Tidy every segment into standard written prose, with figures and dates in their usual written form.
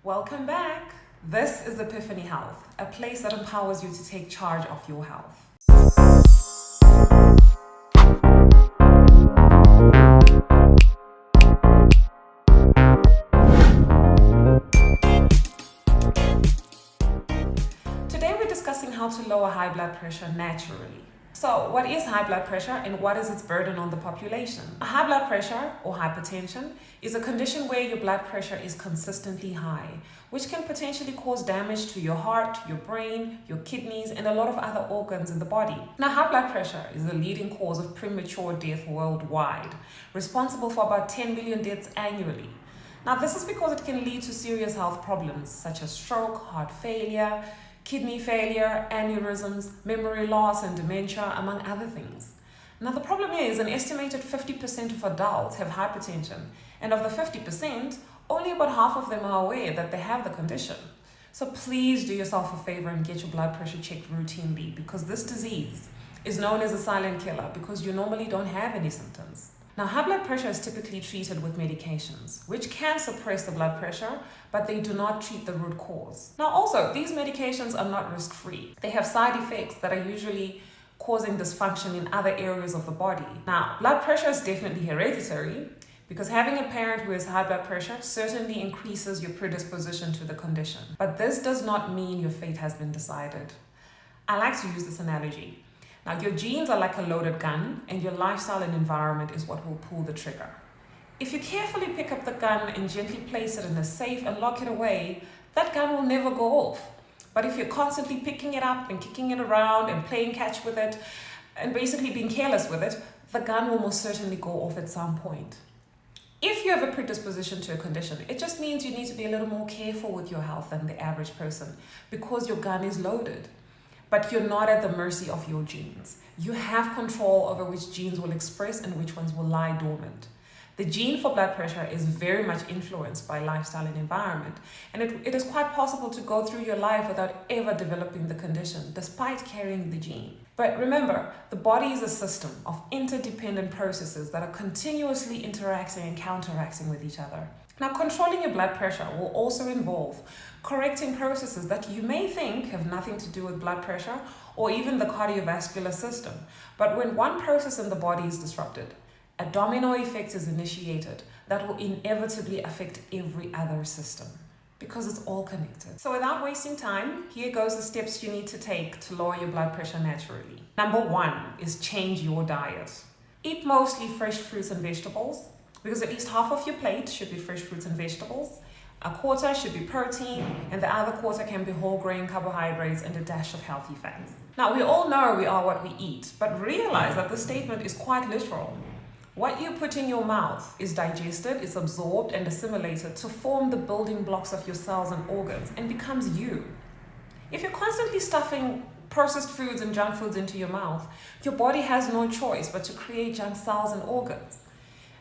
Welcome back. This is Epiphany Health, a place that empowers you to take charge of your health. Today we're discussing how to lower high blood pressure naturally. So, what is high blood pressure and what is its burden on the population? High blood pressure or hypertension is a condition where your blood pressure is consistently high, which can potentially cause damage to your heart, your brain, your kidneys, and a lot of other organs in the body. Now, high blood pressure is the leading cause of premature death worldwide, responsible for about 10 million deaths annually. Now, this is because it can lead to serious health problems such as stroke, heart failure, kidney failure, aneurysms, memory loss, and dementia, among other things. Now, the problem is an estimated 50% of adults have hypertension, and of the 50%, only about half of them are aware that they have the condition. So please do yourself a favor and get your blood pressure checked routinely, because this disease is known as a silent killer because you normally don't have any symptoms. Now, high blood pressure is typically treated with medications, which can suppress the blood pressure, but they do not treat the root cause. Now, also, these medications are not risk-free. They have side effects that are usually causing dysfunction in other areas of the body. Now, blood pressure is definitely hereditary because having a parent who has high blood pressure certainly increases your predisposition to the condition. But this does not mean your fate has been decided. I like to use this analogy. Now, your genes are like a loaded gun, and your lifestyle and environment is what will pull the trigger. If you carefully pick up the gun and gently place it in a safe and lock it away, that gun will never go off. But if you're constantly picking it up and kicking it around and playing catch with it, and basically being careless with it, the gun will most certainly go off at some point. If you have a predisposition to a condition, it just means you need to be a little more careful with your health than the average person because your gun is loaded. But you're not at the mercy of your genes. You have control over which genes will express and which ones will lie dormant. The gene for blood pressure is very much influenced by lifestyle and environment, and it is quite possible to go through your life without ever developing the condition, despite carrying the gene. But remember, the body is a system of interdependent processes that are continuously interacting and counteracting with each other. Now, controlling your blood pressure will also involve correcting processes that you may think have nothing to do with blood pressure or even the cardiovascular system. But when one process in the body is disrupted, a domino effect is initiated that will inevitably affect every other system because it's all connected. So without wasting time, here goes the steps you need to take to lower your blood pressure naturally. Number 1 is change your diet. Eat mostly fresh fruits and vegetables, because at least half of your plate should be fresh fruits and vegetables, a quarter should be protein, and the other quarter can be whole grain carbohydrates and a dash of healthy fats. Now, we all know we are what we eat, but realize that this statement is quite literal. What you put in your mouth is digested, is absorbed and assimilated to form the building blocks of your cells and organs and becomes you. If you're constantly stuffing processed foods and junk foods into your mouth, your body has no choice but to create junk cells and organs.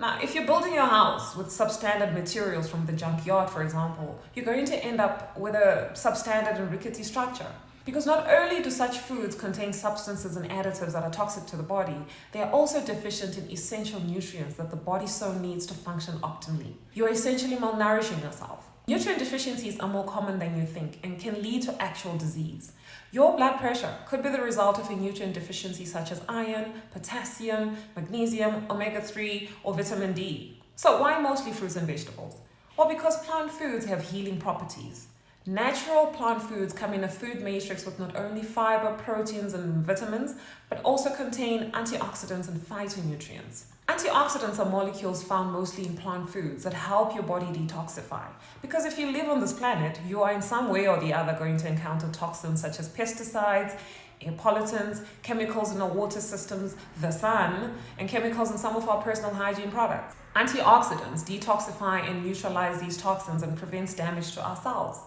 Now, if you're building your house with substandard materials from the junkyard, for example, you're going to end up with a substandard and rickety structure. Because not only do such foods contain substances and additives that are toxic to the body, they are also deficient in essential nutrients that the body so needs to function optimally. You're essentially malnourishing yourself. Nutrient deficiencies are more common than you think and can lead to actual disease. Your blood pressure could be the result of a nutrient deficiency such as iron, potassium, magnesium, omega-3, or vitamin D. So why mostly fruits and vegetables? Well, because plant foods have healing properties. Natural plant foods come in a food matrix with not only fiber, proteins, and vitamins, but also contain antioxidants and phytonutrients. Antioxidants are molecules found mostly in plant foods that help your body detoxify. Because if you live on this planet, you are in some way or the other going to encounter toxins such as pesticides, air pollutants, chemicals in our water systems, the sun, and chemicals in some of our personal hygiene products. Antioxidants detoxify and neutralize these toxins and prevents damage to our cells.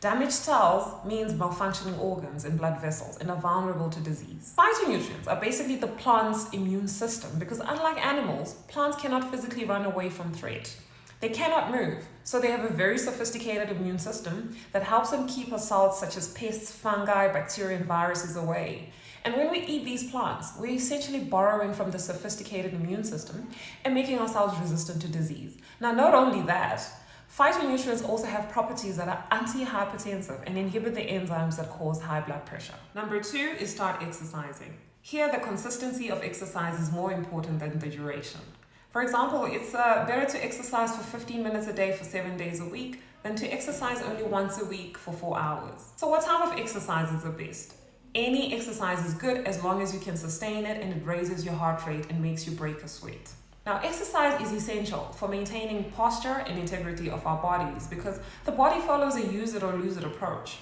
Damaged cells means malfunctioning organs and blood vessels and are vulnerable to disease. Phytonutrients are basically the plant's immune system because unlike animals, plants cannot physically run away from threat. They cannot move, so they have a very sophisticated immune system that helps them keep assaults such as pests, fungi, bacteria, and viruses away. And when we eat these plants, we're essentially borrowing from the sophisticated immune system and making ourselves resistant to disease. Now, not only that, Phytonutrients also have properties that are anti-hypertensive and inhibit the enzymes that cause high blood pressure. Number 2 is start exercising. Here, the consistency of exercise is more important than the duration. For example, it's better to exercise for 15 minutes a day for 7 days a week than to exercise only once a week for 4 hours. So what type of exercise is the best? Any exercise is good as long as you can sustain it and it raises your heart rate and makes you break a sweat. Now, exercise is essential for maintaining posture and integrity of our bodies because the body follows a use it or lose it approach.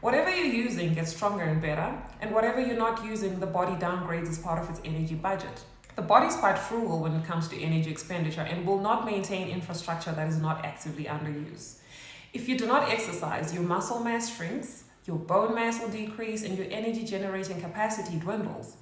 Whatever you're using gets stronger and better, and whatever you're not using, the body downgrades as part of its energy budget. The body's quite frugal when it comes to energy expenditure and will not maintain infrastructure that is not actively under use. If you do not exercise, your muscle mass shrinks, your bone mass will decrease, and your energy generating capacity dwindles.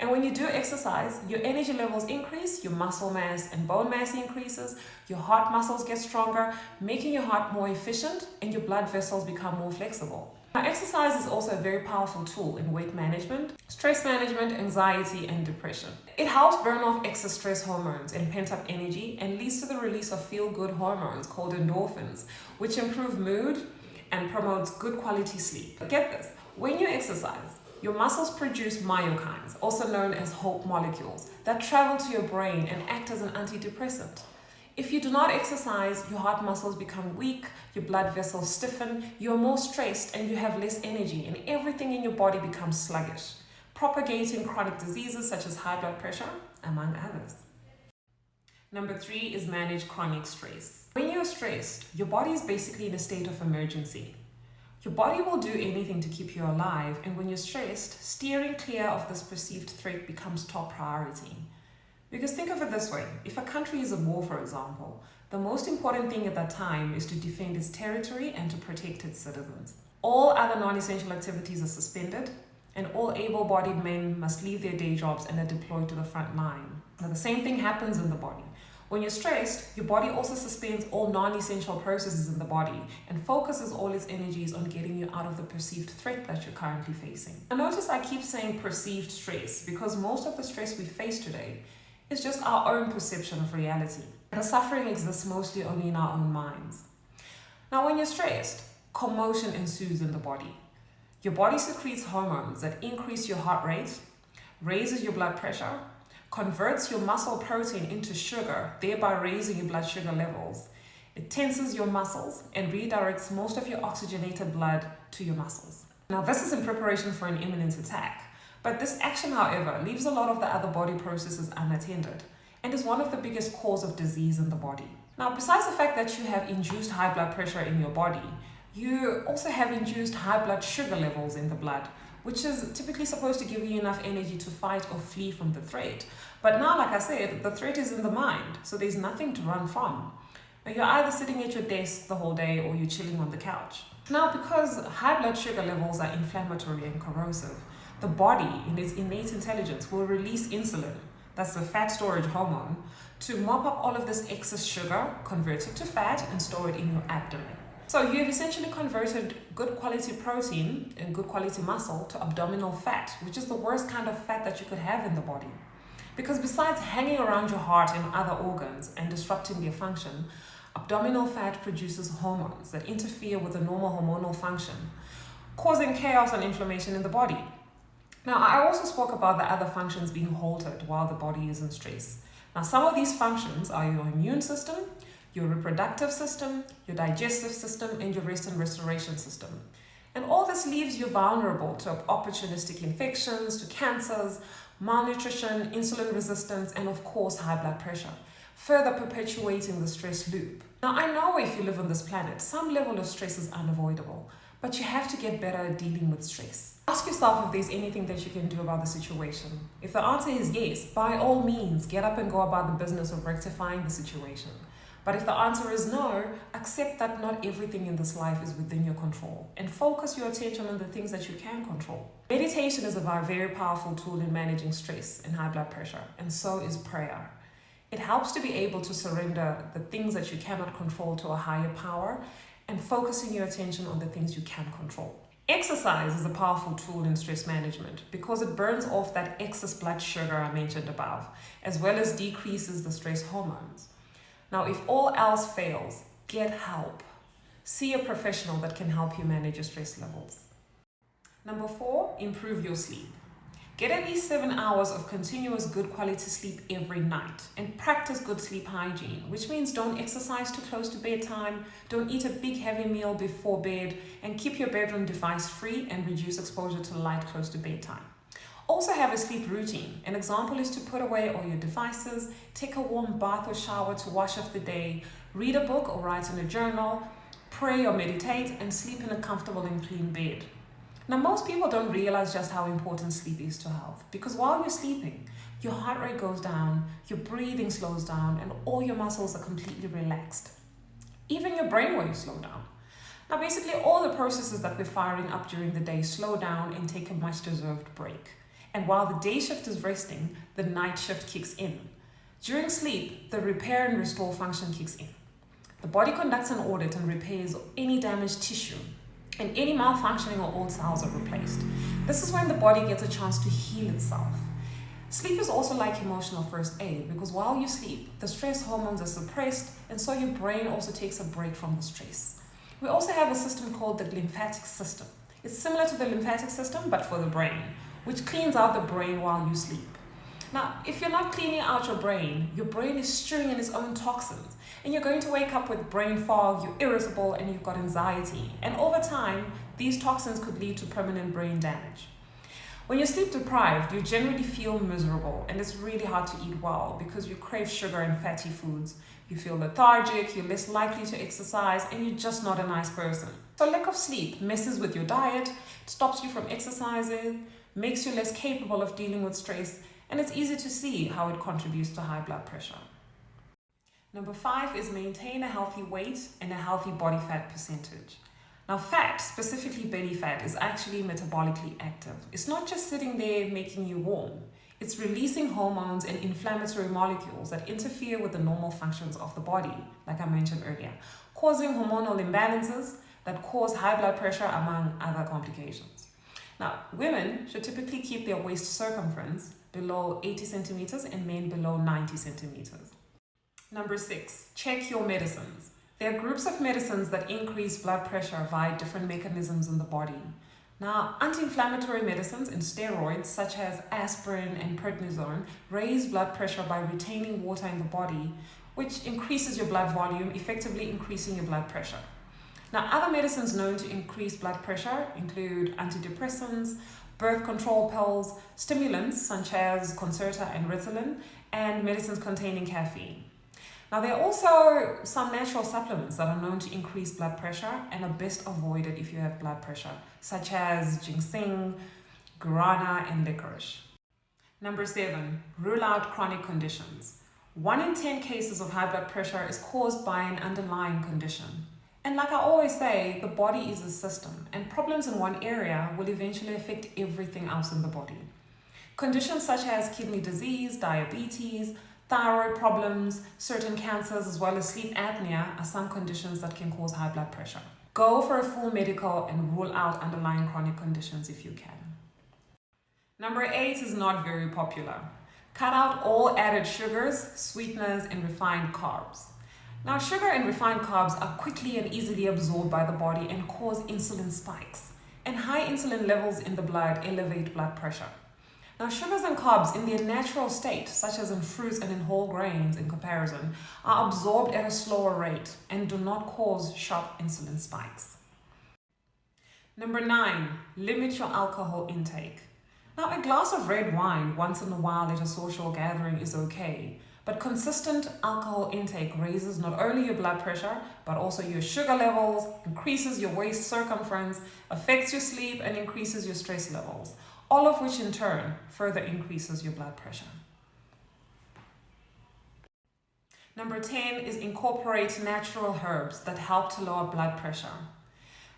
And when you do exercise, your energy levels increase, your muscle mass and bone mass increases, your heart muscles get stronger, making your heart more efficient, and your blood vessels become more flexible. Now, exercise is also a very powerful tool in weight management, stress management, anxiety, and depression. It helps burn off excess stress hormones and pent-up energy and leads to the release of feel-good hormones called endorphins, which improve mood and promotes good quality sleep. But get this, when you exercise, your muscles produce myokines, also known as hope molecules, that travel to your brain and act as an antidepressant. If you do not exercise, your heart muscles become weak, your blood vessels stiffen, you are more stressed, and you have less energy, and everything in your body becomes sluggish, propagating chronic diseases such as high blood pressure, among others. Number 3 is manage chronic stress. When you're stressed, your body is basically in a state of emergency. Your body will do anything to keep you alive, and when you're stressed, steering clear of this perceived threat becomes top priority. Because think of it this way, if a country is at war, for example, the most important thing at that time is to defend its territory and to protect its citizens. All other non-essential activities are suspended, and all able-bodied men must leave their day jobs and are deployed to the front line. Now, the same thing happens in the body. When you're stressed, your body also suspends all non-essential processes in the body and focuses all its energies on getting you out of the perceived threat that you're currently facing. Now, notice I keep saying perceived stress because most of the stress we face today is just our own perception of reality. The suffering exists mostly only in our own minds. Now, when you're stressed, commotion ensues in the body. Your body secretes hormones that increase your heart rate, raises your blood pressure, converts your muscle protein into sugar, thereby raising your blood sugar levels. It tenses your muscles and redirects most of your oxygenated blood to your muscles. Now, this is in preparation for an imminent attack. But this action, however, leaves a lot of the other body processes unattended and is one of the biggest causes of disease in the body. Now, besides the fact that you have induced high blood pressure in your body, you also have induced high blood sugar levels in the blood, which is typically supposed to give you enough energy to fight or flee from the threat. But now, like I said, the threat is in the mind, so there's nothing to run from. Now, you're either sitting at your desk the whole day or you're chilling on the couch. Now, because high blood sugar levels are inflammatory and corrosive, the body, in its innate intelligence, will release insulin, that's the fat storage hormone, to mop up all of this excess sugar, convert it to fat, and store it in your abdomen. So you have essentially converted good quality protein and good quality muscle to abdominal fat, which is the worst kind of fat that you could have in the body. Because besides hanging around your heart and other organs and disrupting their function, abdominal fat produces hormones that interfere with the normal hormonal function, causing chaos and inflammation in the body. Now, I also spoke about the other functions being halted while the body is in stress. Now, some of these functions are your immune system, your reproductive system, your digestive system, and your rest and restoration system. And all this leaves you vulnerable to opportunistic infections, to cancers, malnutrition, insulin resistance, and of course, high blood pressure, further perpetuating the stress loop. Now, I know if you live on this planet, some level of stress is unavoidable, but you have to get better at dealing with stress. Ask yourself if there's anything that you can do about the situation. If the answer is yes, by all means, get up and go about the business of rectifying the situation. But if the answer is no, accept that not everything in this life is within your control and focus your attention on the things that you can control. Meditation is a very powerful tool in managing stress and high blood pressure, and so is prayer. It helps to be able to surrender the things that you cannot control to a higher power and focusing your attention on the things you can control. Exercise is a powerful tool in stress management because it burns off that excess blood sugar I mentioned above, as well as decreases the stress hormones. Now, if all else fails, get help. See a professional that can help you manage your stress levels. Number 4, improve your sleep. Get at least 7 hours of continuous good quality sleep every night and practice good sleep hygiene, which means don't exercise too close to bedtime, don't eat a big heavy meal before bed, and keep your bedroom device free and reduce exposure to light close to bedtime. Also have a sleep routine. An example is to put away all your devices, take a warm bath or shower to wash off the day, read a book or write in a journal, pray or meditate, and sleep in a comfortable and clean bed. Now, most people don't realize just how important sleep is to health, because while you're sleeping, your heart rate goes down, your breathing slows down, and all your muscles are completely relaxed. Even your brainwaves slow down. Now, basically, all the processes that we're firing up during the day slow down and take a much deserved break. And while the day shift is resting, the night shift kicks in. During sleep, the repair and restore function kicks in. The body conducts an audit and repairs any damaged tissue, and any malfunctioning or old cells are replaced. This is when the body gets a chance to heal itself. Sleep is also like emotional first aid, because while you sleep, the stress hormones are suppressed, and so your brain also takes a break from the stress. We also have a system called the lymphatic system. It's similar to the lymphatic system, but for the brain, which cleans out the brain while you sleep. Now, if you're not cleaning out your brain is stewing in its own toxins, and you're going to wake up with brain fog, you're irritable, and you've got anxiety. And over time, these toxins could lead to permanent brain damage. When you're sleep deprived, you generally feel miserable, and it's really hard to eat well because you crave sugar and fatty foods. You feel lethargic, you're less likely to exercise, and you're just not a nice person. So lack of sleep messes with your diet, stops you from exercising, makes you less capable of dealing with stress, and it's easy to see how it contributes to high blood pressure. Number 5 is maintain a healthy weight and a healthy body fat percentage. Now, fat, specifically belly fat, is actually metabolically active. It's not just sitting there making you warm. It's releasing hormones and inflammatory molecules that interfere with the normal functions of the body, like I mentioned earlier, causing hormonal imbalances that cause high blood pressure, among other complications. Now, women should typically keep their waist circumference below 80 centimeters and men below 90 centimeters. Number 6, check your medicines. There are groups of medicines that increase blood pressure via different mechanisms in the body. Now, anti-inflammatory medicines and steroids such as aspirin and prednisone raise blood pressure by retaining water in the body, which increases your blood volume, effectively increasing your blood pressure. Now, other medicines known to increase blood pressure include antidepressants, birth control pills, stimulants such as Concerta and Ritalin, and medicines containing caffeine. Now, there are also some natural supplements that are known to increase blood pressure and are best avoided if you have blood pressure, such as ginseng, guarana, and licorice. Number 7, rule out chronic conditions. 1 in 10 cases of high blood pressure is caused by an underlying condition. And like I always say, the body is a system, and problems in one area will eventually affect everything else in the body. Conditions such as kidney disease, diabetes, thyroid problems, certain cancers, as well as sleep apnea are some conditions that can cause high blood pressure. Go for a full medical and rule out underlying chronic conditions if you can. Number 8 is not very popular. Cut out all added sugars, sweeteners, and refined carbs. Now, sugar and refined carbs are quickly and easily absorbed by the body and cause insulin spikes. And high insulin levels in the blood elevate blood pressure. Now, sugars and carbs in their natural state, such as in fruits and in whole grains in comparison, are absorbed at a slower rate and do not cause sharp insulin spikes. Number 9, limit your alcohol intake. Now, a glass of red wine once in a while at a social gathering is okay, but consistent alcohol intake raises not only your blood pressure, but also your sugar levels, increases your waist circumference, affects your sleep, and increases your stress levels, all of which in turn further increases your blood pressure. Number 10 is incorporate natural herbs that help to lower blood pressure.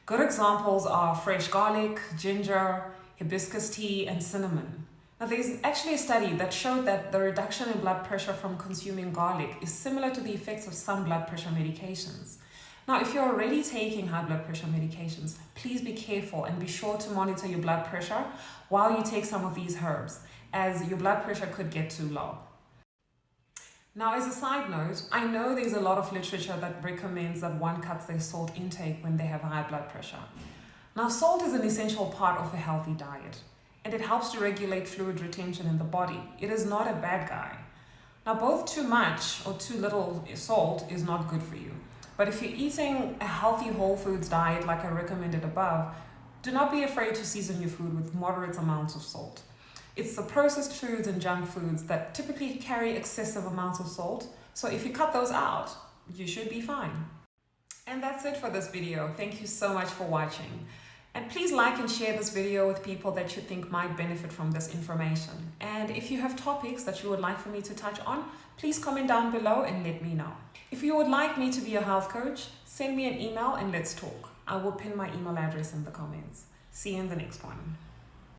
Good examples are fresh garlic, ginger, hibiscus tea, and cinnamon. Now, there's actually a study that showed that the reduction in blood pressure from consuming garlic is similar to the effects of some blood pressure medications. Now, if you're already taking high blood pressure medications, please be careful and be sure to monitor your blood pressure while you take some of these herbs, as your blood pressure could get too low. Now, as a side note, I know there's a lot of literature that recommends that one cuts their salt intake when they have high blood pressure. Now, salt is an essential part of a healthy diet, and it helps to regulate fluid retention in the body. It is not a bad guy. Now, both too much or too little salt is not good for you. But if you're eating a healthy whole foods diet like I recommended above, do not be afraid to season your food with moderate amounts of salt. It's the processed foods and junk foods that typically carry excessive amounts of salt, so if you cut those out, you should be fine. And that's it for this video. Thank you so much for watching. And please like and share this video with people that you think might benefit from this information. And if you have topics that you would like for me to touch on, please comment down below and let me know. If you would like me to be a health coach, send me an email and let's talk. I will pin my email address in the comments. See you in the next one.